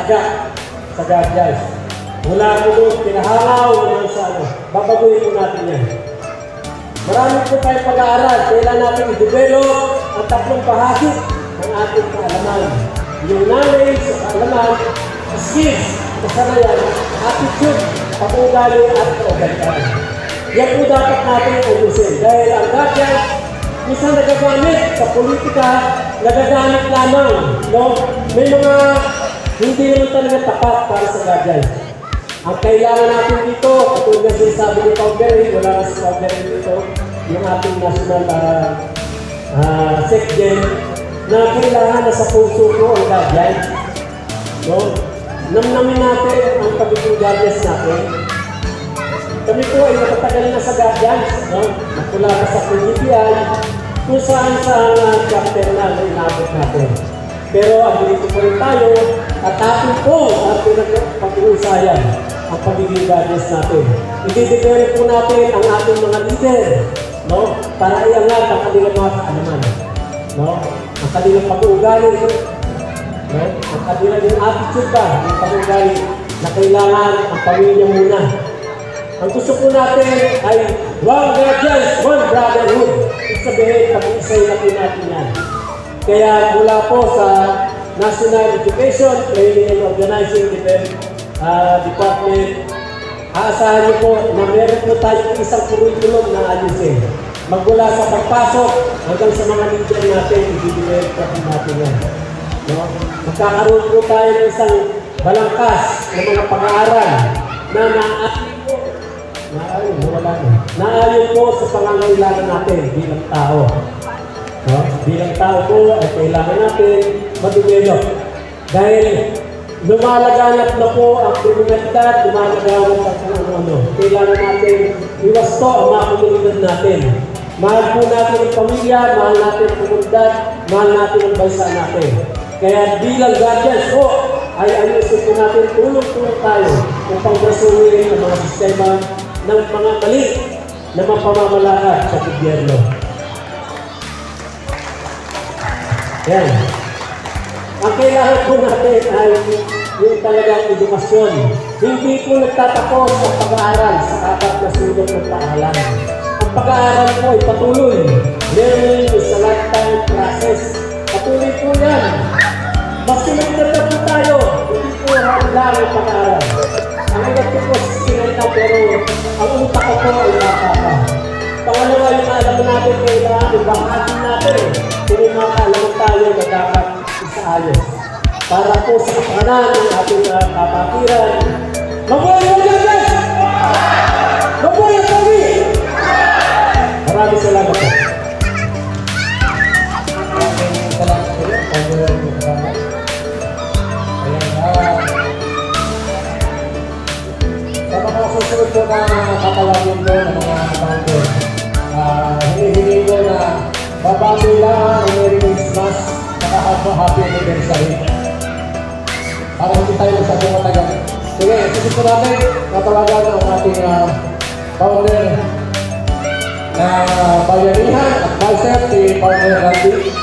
tiyaga sa guardians. Mula po doon, pinahangaw hanggang sa ano, babaguhin po natin yan. Marami po tayong pag-aaral. Kailan natin i-develop ang tatlong bahagi ng ating kaalaman. Yung knowledge, kaalaman, skills, kasanayan, attitude, pag-ugali at kaugalian. Yan po dapat natin ayusin. Dahil ang guardian, minsan nagagamit sa politika, nagagamit lamang. No? May mga hindi naman talaga tapat para sa guardian. Ang kailangan natin dito, katulad na sinasabi ni Paubery, wala na si Paubery dito, yung ating national SecGen, na kailangan na sa puso ko ang guardian. No? Namnamin natin ang pagiging guardians natin. Kami po ay natatagal na sa guardians. No? Mula na sa PGPI, kung saan sa chapter na inabot natin. Pero ang dito po rin tayo, at atin po ang pinag-pag-uusayan ang pagiging guardians natin. I-develop po natin ang ating mga leader, no? Para iangat ang kanilang mga kaalaman, no? Ang kanilang pag-uugali, no? Ang kanilang yung attitude ba, yung pag-uugali na kailangan ang pamilya muna. Ang gusto po natin ay one guardians, one brotherhood. Ibig sabihin, pag-iisay na po natin yan. Kaya mula po sa National Education, Training and Organizing Department, aasahan niyo po na meron po tayo isang curriculum na ayusin. Magmula sa pagpasok hanggang sa mga leader natin, i-develop po natin yan. No? Magkakaroon po tayo ng isang balangkas ng mga pag-aaral na naayon po sa pangangailangan natin bilang tao. No? Bilang tao po ay kailangan natin mag-develop. Dahil lumalaganap na po ang kriminalidad, lumalaganap ang ano-ano. Kailangan natin iwasto ang mga komunidad natin. Mahal po natin ang pamilya, mahal natin ang komunidad, mahal natin ang bansa natin. Kaya bilang guardians po, ay ayusin po natin, tulong-tulong tayo upang masuhin ang mga sistema ng mga mali na mapamamalakad sa gobyerno. Yan. Ang kailangan po natin ay yung talagang edukasyon. Hindi po nagtatapos ang pag-aaral sa apat na sulok ng paaralan. Ang pag-aaral po ay patuloy. Learning is a lifetime process. Patuloy po yan. Magsimagdata po tayo. Hindi po lang ang pag-aaral. Ang ibat ko po sinenta pero ang utak ko po ay nakaka. Pangalawa yung alam natin kailangan yung bahagi natin. Kung yung mga kaalaman tayo na dapat isaayos. Para po sa kapakanan ng ating kapatiran. Mabuhay mo dyan! Mabuhay ang kami! Maraming salamat po. Maraming salamat po. Sa mga susunod po na katawagin ko ng mga founder, hinihingi ko na babati lang ang Merry Christmas at Happy Anniversary. Para hindi tayo masyadong matagal. Sige, susunod po natin, natawagan ang ating founder na bayanihan at vice si founder Randy.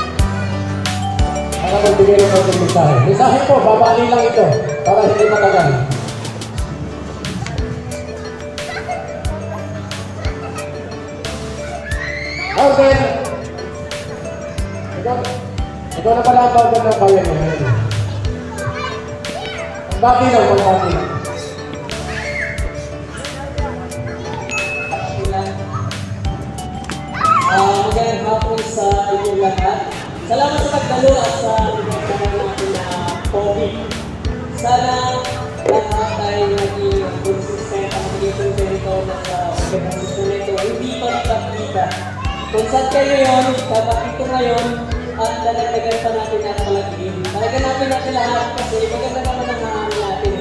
Para magbigay ng konting mensahe. Mensahe po, babali lang ito para hindi matagal. Founder! Ikaw na pala ang founder ng bayanihan. Bati lang, magbati lang. Magandang hapon sa inyong lahat. Salamat sa pagdalo at sa pagdalo natin na COVID. Sana lahat tayo naging consistent ang magiging ganito na sa organisasyon nito. Hindi pagkakita. Kung saan kayo yun, dapat ito ngayon at dadagdagan pa natin at malagin. Talaganapin natin lahat kasi maganda naman ang hangin natin.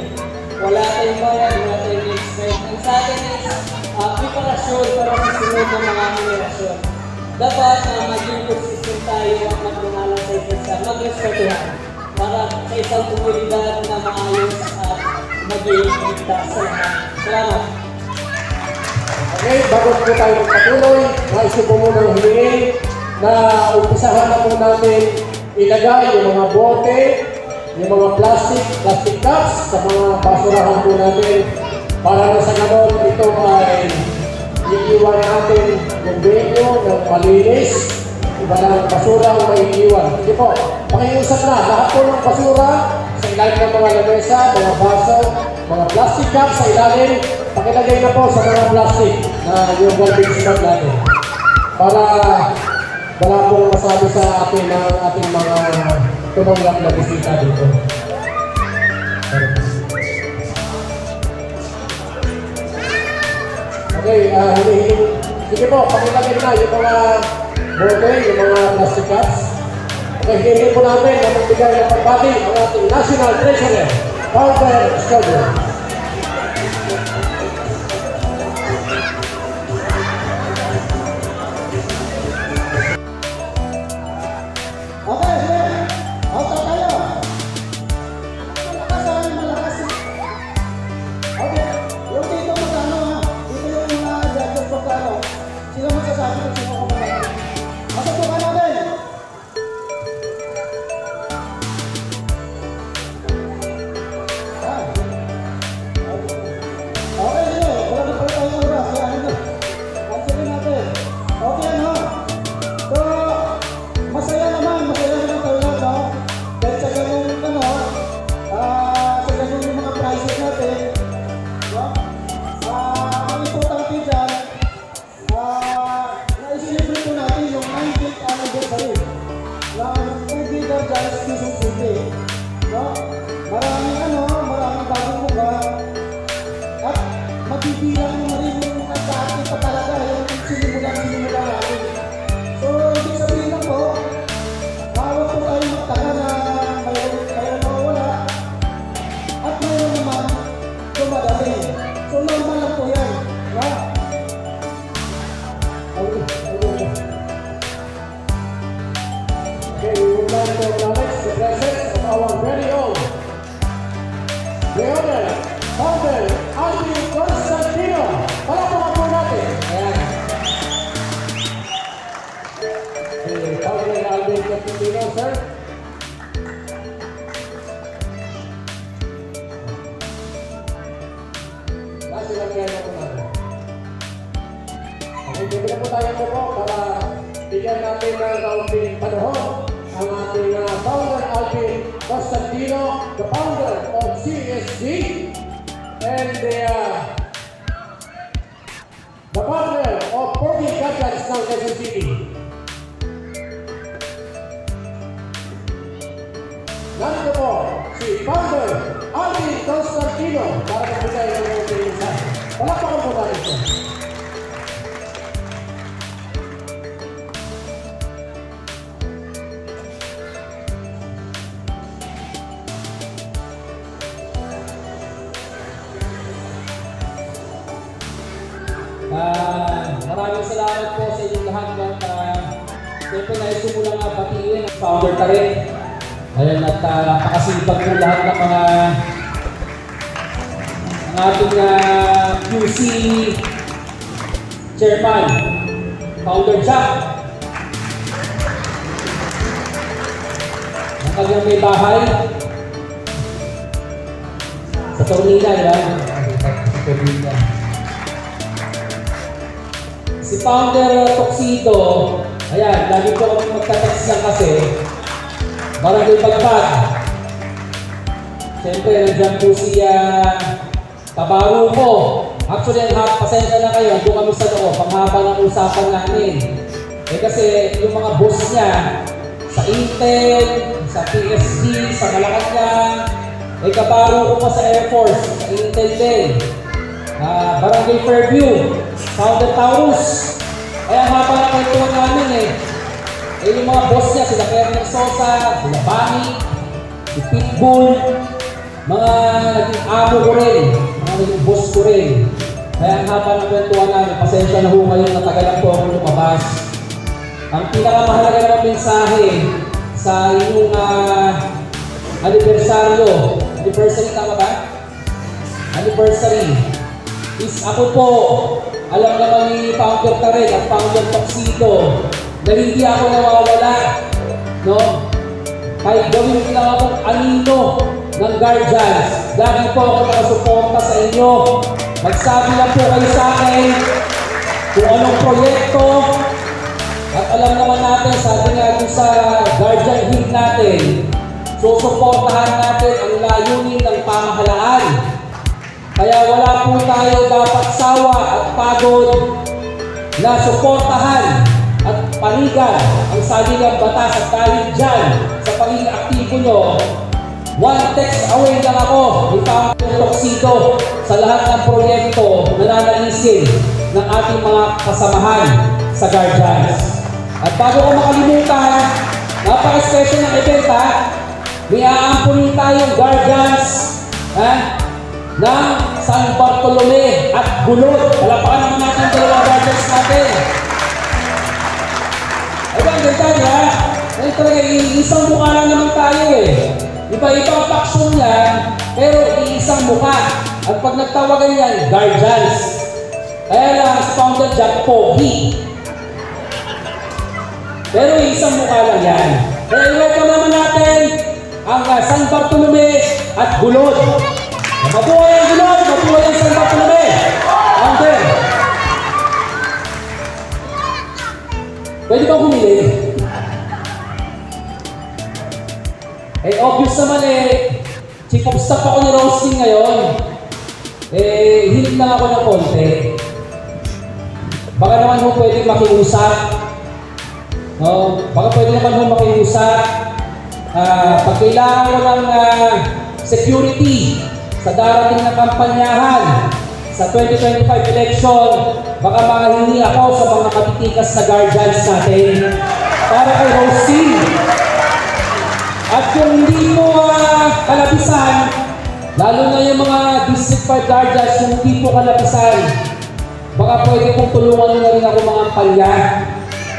Wala tayong bayad, wala tayong expect. Ang sa atin is preparasyon para sa sunod ng mga henerasyon. Dapat maging consistent tayo at magmamalang sa isa't isa, mag-respetuhan para sa isang komunidad na maayos at maging ligtas sa lahat. Salamat! Okay, bago po tayo magpatuloy, nais ko muna humingi na umpisahan na po natin ilagay yung mga bote yung mga plastic cups sa mga basurahan po natin. Para na sa ganon, ito ay iiwan natin yung venue ng malinis. Iba ng basura ang may iiwan. Sige po, pakiusap na. Lahat po ng basura sa ilalim ng mga lamesa, mga baso, mga plastic cups sa ilalim, pakilagay na po sa mga plastic na yung garbage bag natin. Para wala pong masabi sa atin ng ating mga tumanggap na bisita dito. Okay, sige po, pakilagay na yung mga bote, yung mga plastic cups. Okay, hindi po namin na magbigay ng pagbati ang ating National Treasurer, Founder Escalder. Hindi na po tayo po para bigyan natin ng kaunting panahon ang ating founder Alvin Constantino, the founder of CSG, and the partner of Pogi Gadgets ng Quezon City. Nandito po si founder Alvin Constantino para magbigay ng kaunting mensahe. Palakpakan po natin ito. Maraming salamat po sa inyong lahat at siyempre na isumula nga batiin ang founder ka rin. Ayun, at napakasipag po lahat ng mga ang ating QC chairman, founder Jack. Ang kanyang may bahay sa Tornilla, yan. Sa Tornilla. Si Founder Toxito, ayan, lagi ko kami magta-text lang kasi Barangay Pagpag. Siyempre, nandiyan po si Kabaro ko. Actually, pasensya na kayo, doon kami sa loob, panghaba ng usapan namin. Eh kasi yung mga boss niya, sa Intel, sa PSG, sa Malacanang, Kabaro ko pa sa Air Force, sa Intel din. Barangay Fairview, Founder Taurus. Kaya haba na kwentuhan namin yung mga boss niya, sila Kernel Sosa, sila Bani, si Pitbull, mga naging amo ko rin, mga naging boss ko rin. Kaya ang haba na kwentuhan namin, pasensya na ho ngayon, natagalan po ako lumabas. Ang pinakamahalaga na mensahe sa inyong anniversary tama ba? Anniversary. Is ako po, alam naman ni Founder Karen at Founder Toxito na hindi ako nawawala, no? kahit gawin lang akong anino ng guardians, lagi po ako nakasuporta sa inyo. Magsabi lang po kayo sa akin kung anong proyekto. At alam naman natin, sabi nga dun sa guardian heat natin, susuportahan natin ang layunin ng pamahalaan. Kaya wala po tayo dapat sawa at pagod na suportahan at panigan ang saligang batas. At dahil dyan, sa pagiging aktibo nyo, one text away lang ako ni Pangulong Toxido sa lahat ng proyekto na nanalisin ng ating mga kasamahan sa Guardians. At bago ko makalimutan, napaka-special ng event ha, may aampunin tayong Guardians ng San Bartolome at Gulod. Palapakan naman natin ang dalawang Guardians natin. Ay ba, ang ganda niya? Ay talaga, isang mukha lang naman tayo eh. Iba-ibang faction yan, pero iisang mukha. At pag nagtawagan yan, Guardians. Kaya lang, founder Jack Pogi. Pero isang mukha lang yan. Kaya i-welcome naman natin ang San Bartolome at Gulod. Mabuhay ang Gulod! Mabuhay ang San Bartolome! Founder! Pwede ba humili? Eh, obvious naman chief of staff ako ni Roasting ngayon. Hilig lang ako ng konti. Baka naman ho pwede makiusap. No? Baka pwede naman ho makiusap. Pag kailangan ko ng security sa darating na kampanyahan sa 2025 election, baka makahingi ako sa mga matitikas na guardians natin para kay Roasting. At kung hindi mo kalabisan, lalo na yung mga District 5 Guardians, kung hindi po kalabisan, baka pwede kong tulungan na rin ako mga palya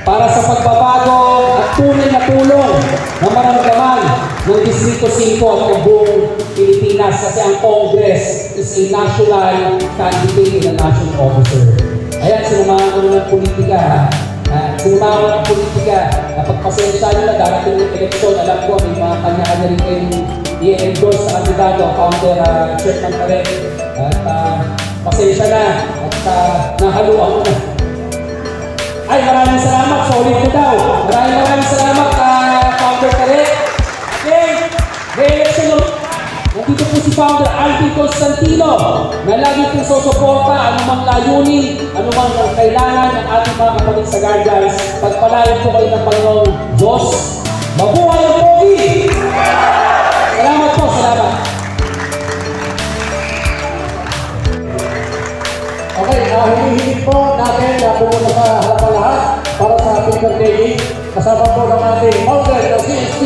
para sa pagbabago at tunay na tulong na maramdaman ng Distrito 5 at buong Pilipinas, kasi ang Congress is a national candidate and a national officer. Ayan, sinamahan ko ng politika. Sinamahan ko ng politika. Napagpasensya nyo na darating yung eleksyon, alam ko may mga kanya-kanya rin kayong i-endorse sa kandidato, founder Chef Mantarek. At pasensya na at nahaluan ko na. Ay, maraming salamat. Solid ko daw. Maraming salamat, founder Tarek. Okay, re-election. Nandito po si Founder Alvin Constantino na lagi pong susuporta anumang layunin, anumang kailangan ng ating mga kapatid sa Guardians. Pagpalain po kayo ng Panginoong Diyos. Mabuhay ang Pogi! Salamat po, salamat. Okay, hinihilig po natin na pumunta sa harapan lahat para sa picture taking. Kasama po ng ating founder ng CST,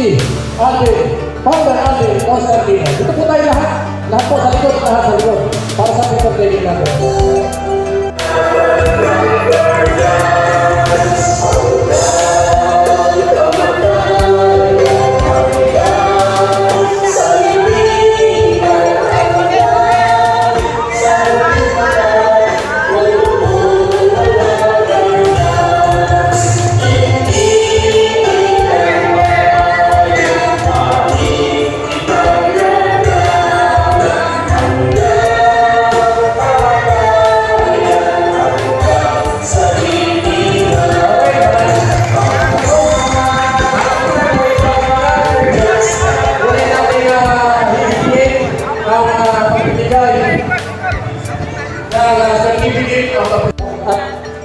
Founder Alvin Constantino. Dito po tayo lahat. Lahat po sa likod, lahat sa likod. Para sa picture taking natin.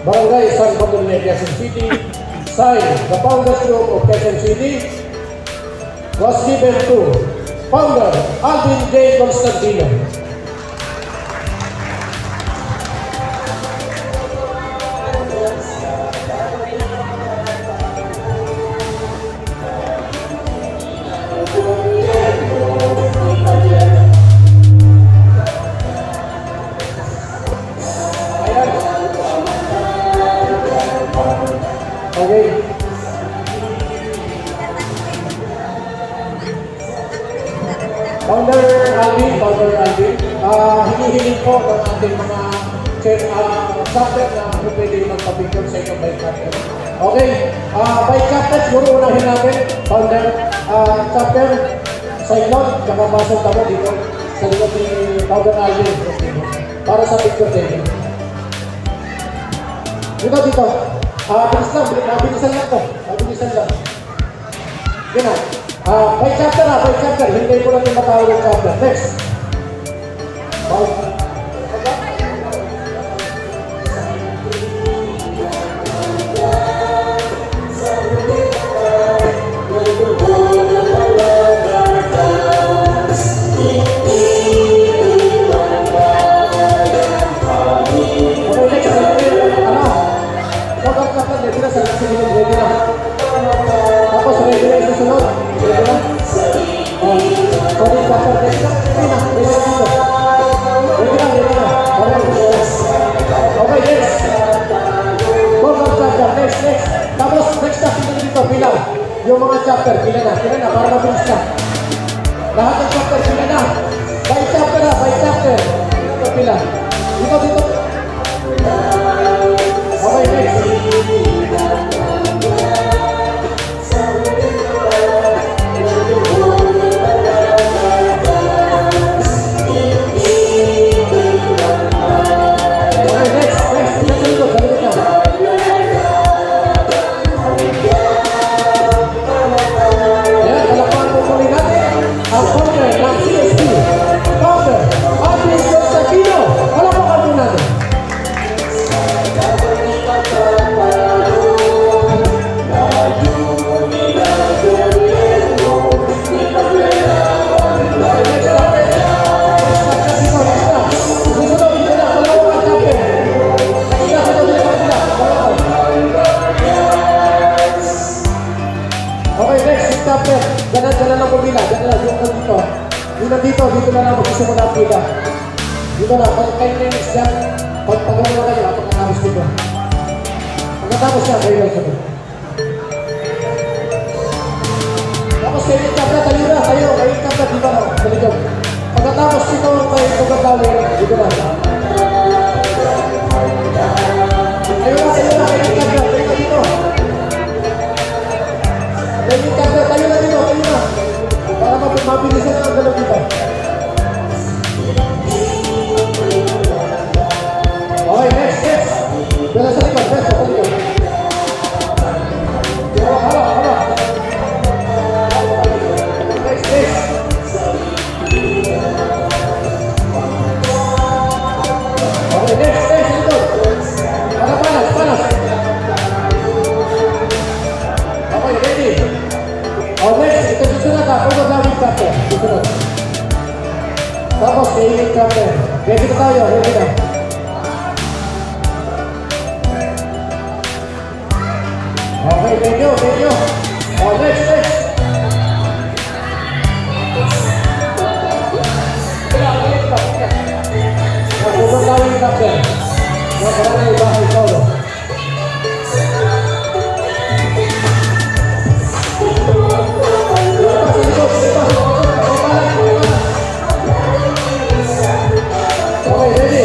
Barangay San Bartolome, Quezon City, signed the Founders Group of Quezon City, was given to Founder Alvin J. Constantino. Okay. Founder Alvin, hinihiling po ng ating mga chapter na kung pwede magpapicture sa inyong bike chapter. Okay, bike chapter, siguro unahin natin, founder, chapter, side load, tsaka pasok tamo dito sa likod ni Founder Alvin. Para sa picture taking. Dito. Bilisan lang to. Bilisan lang. Yan na. Bike chapter. Hindi ko natin matawag yung chapter. Next. Tapos ready na susunod. Okay, next. Next. Tapos next na dito, pila. Yung mga chapter, pila na, para mabilis na. Lahat ng chapter, pila na. By chapter. Dito, pila. Dito. Okay, next. Dala lang po pila, dito na lang magsisimula ang pila. Dito na, kayo na yung isda, pagpagawa na kayo, pagkatapos dito. Pagkatapos na, kayo lang sabi. Tapos kayo yung kapla, tayo yung kapla, dito na, sa likod. Pagkatapos dito, kayo yung pagkakali, dito na. Kayo yung kapla, dito. Tayo na dito. Para mabilisan na ang dalaw dito. Okay, next. Dala sa likod, Hala. Next. Okay, next, dito. Panas. Okay, ready. Next, ito susunod na. Pagod chapter. Susunod. Tapos, kainin chapter. Ready na tayo. Ready na. Okay, thank you. Next. Pagod namin chapter. Magkarang na iba ay solo. Okay, ready?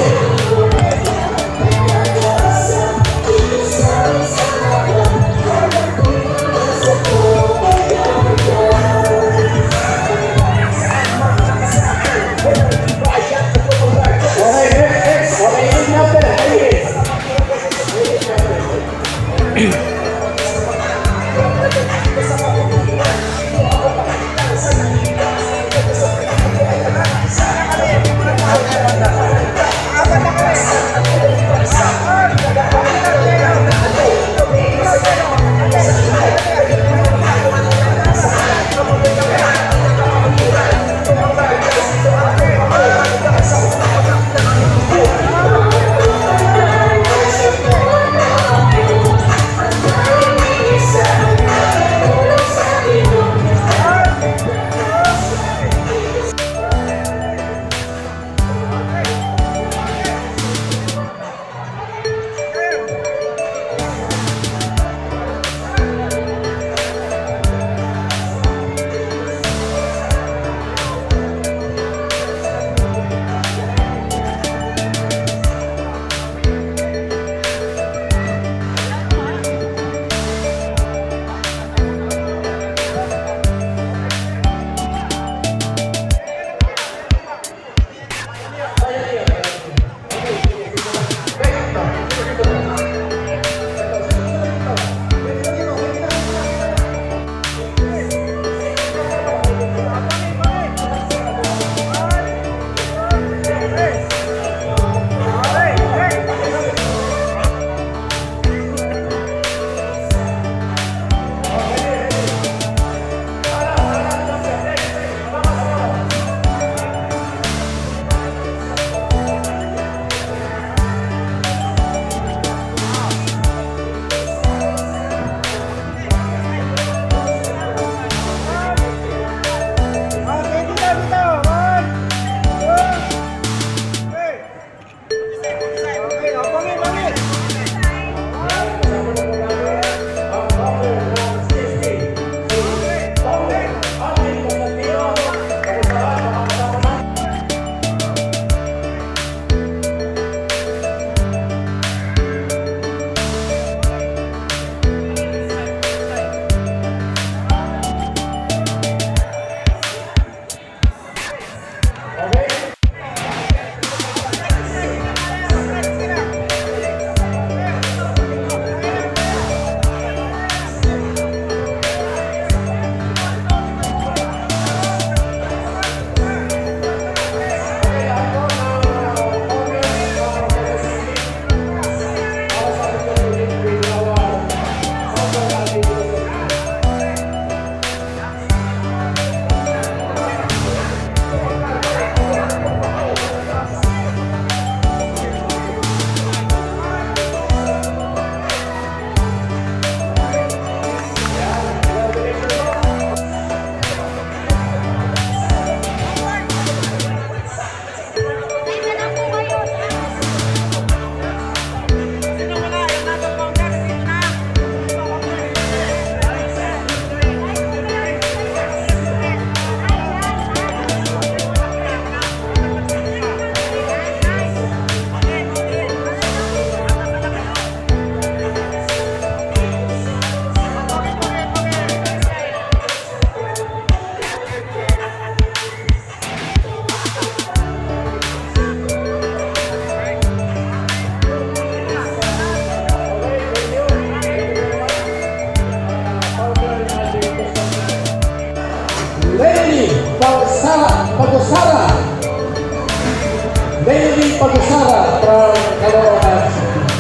Daily Pag-usara from Caloocan.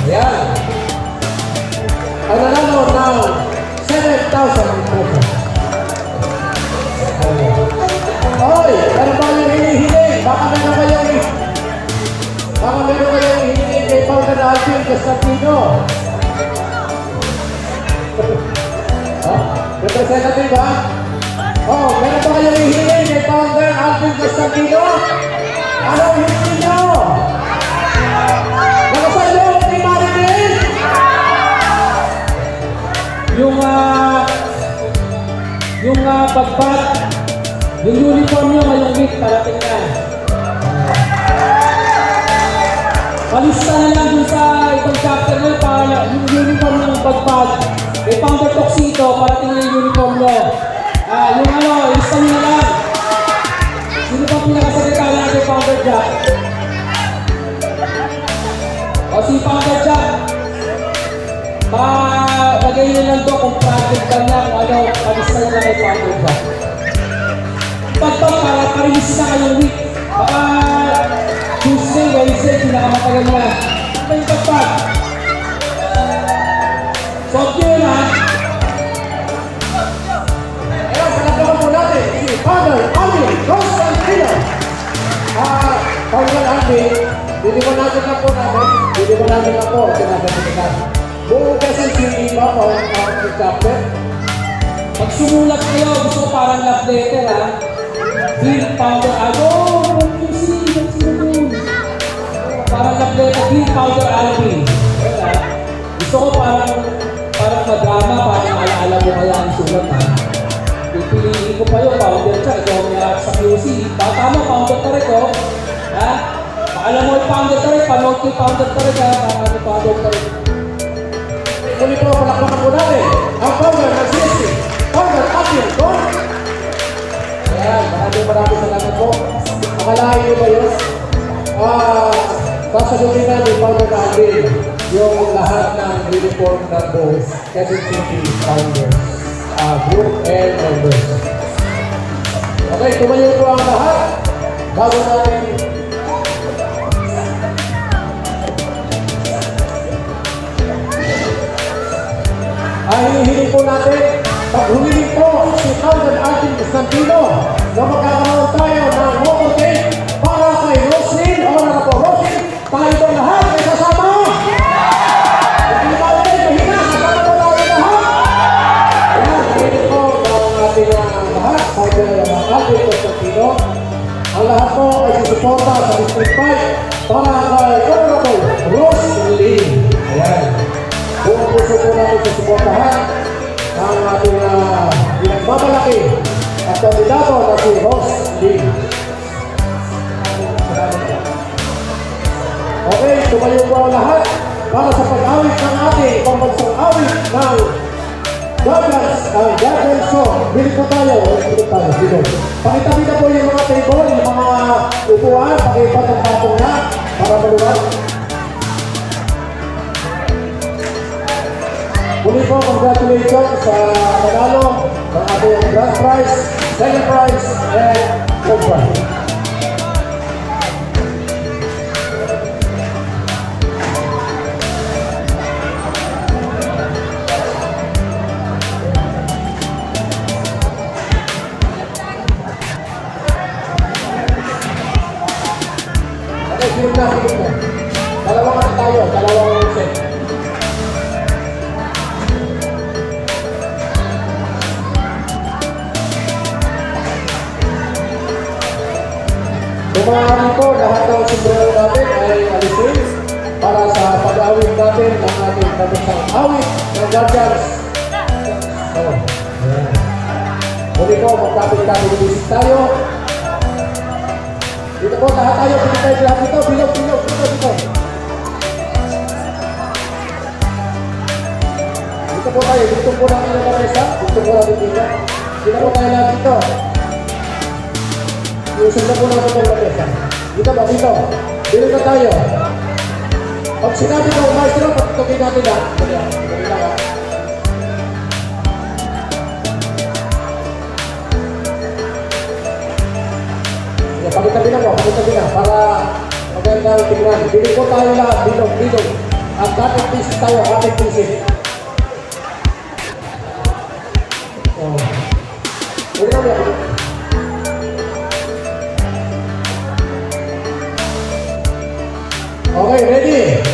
Ayan. Ang nanalo ng 7,000 pesos. Oy, ano ba yung hinihiling? Baka meron kayong hinihiling kay Founder Alvin Constantino. Representative ba? Oh, meron ba kayong hinihiling kay Founder Alvin Constantino? Ano ang hinihiling nyo? Nakasan nyo kay Marilyn? Yung pagbat, yung uniform nyo ngayong week, parating na. Palista na lang dun sa ibang chapter nyo para yung uniform ng pagbat. Kay Founder Toxito, parating na yung uniform nyo. Lista nyo na lang. Sino ba pinakasekretary kay Founder Jack? O si Founder Jack, lagay nyo lang doon kung project ka niya, kung ano, palista na lang kay Founder Jack. Pagpag para parinis na kayong week. Baka Tuesday, Wednesday, pinakamatagal na. Ano ba yung pagpag? So, yun ha. Ayan, palagpakan po natin si Father Alvin Constantino. Founder Alvin, diliwan natin na po sinasabitan. Buong kasi si Iba po ang chapter. Pag sumulat kayo, gusto ko parang love letter ha. Dear Founder Alvin, parang love letter, Dear Founder Alvin. Gusto ko parang madrama, parang alaala mo kaya ang sulat ha. Pipiliin ko pa yun, Founder siya, ikaw niya sa QC. Tama, Founder Tarek ko. Ha? Alam mo yung Founder Tarek, panood ko yung Founder Tarek ha, para ano Founder Tarek. Muli po, palakpakan po natin ang Founder ng CSP, Founder Alvin Con. Ayan, maraming salamat po. Akalain nyo ba yun? Sasagutin na ni Founder Alvin yung lahat ng uniform ng both Quezon City Founders, group and members. Okay, tumayo po ang lahat. Bago natin hihiling po natin, pag humiling po si Founder Alvin Constantino na magkakaroon tayo ng water tank para kay Roslyn. O na po, Roslyn, tayo itong lahat ay kasama. Hindi ba natin mahina, kasama po tayo lahat. Ayan, hihiling po ng ating lahat, Founder Alvin Constantino. Ang lahat po ay susuporta sa District 5 para kay Honorable Roslyn. Ayan. Buong puso po natin susuportahan ang ating pinagmamalaki at kandidato na si Roslyn. Okay, tumayo po ang lahat para sa pag-awit ng ating pambansang awit ng Godlands Song. Bili po tayo. Dito. Pakitabi na po yung mga table, yung mga upuan, pakipatong-patong na para maluwag. Muli po, congratulations sa panalo ng ating grand prize, second prize, and third prize. Okay, sige na. Dalawang tayo, dalawang set. Tumahan po, lahat ng sombrero natin ay alisin para sa pag-awit natin ng ating pagkakang awit ng Guardians. Muli po, magkapit-kapit visit tayo. Dito po, lahat tayo, pinitay lahat dito, bilog. Dito po tayo, dito po natin ang mesa, dito po natin dito. Dito po tayo lahat dito. Iusap na po natin ang mesa. Dito ba? Dito. Dito na tayo. Pag sinabi ko, maestro, pagtukin natin lang. Dali lang ha. Pakitabi na po, para maganda niyang tingnan. Bili po tayo lahat, dito. At cutting pieces tayo, cutting pieces. Oh. Huwag na ba? Okay, ready?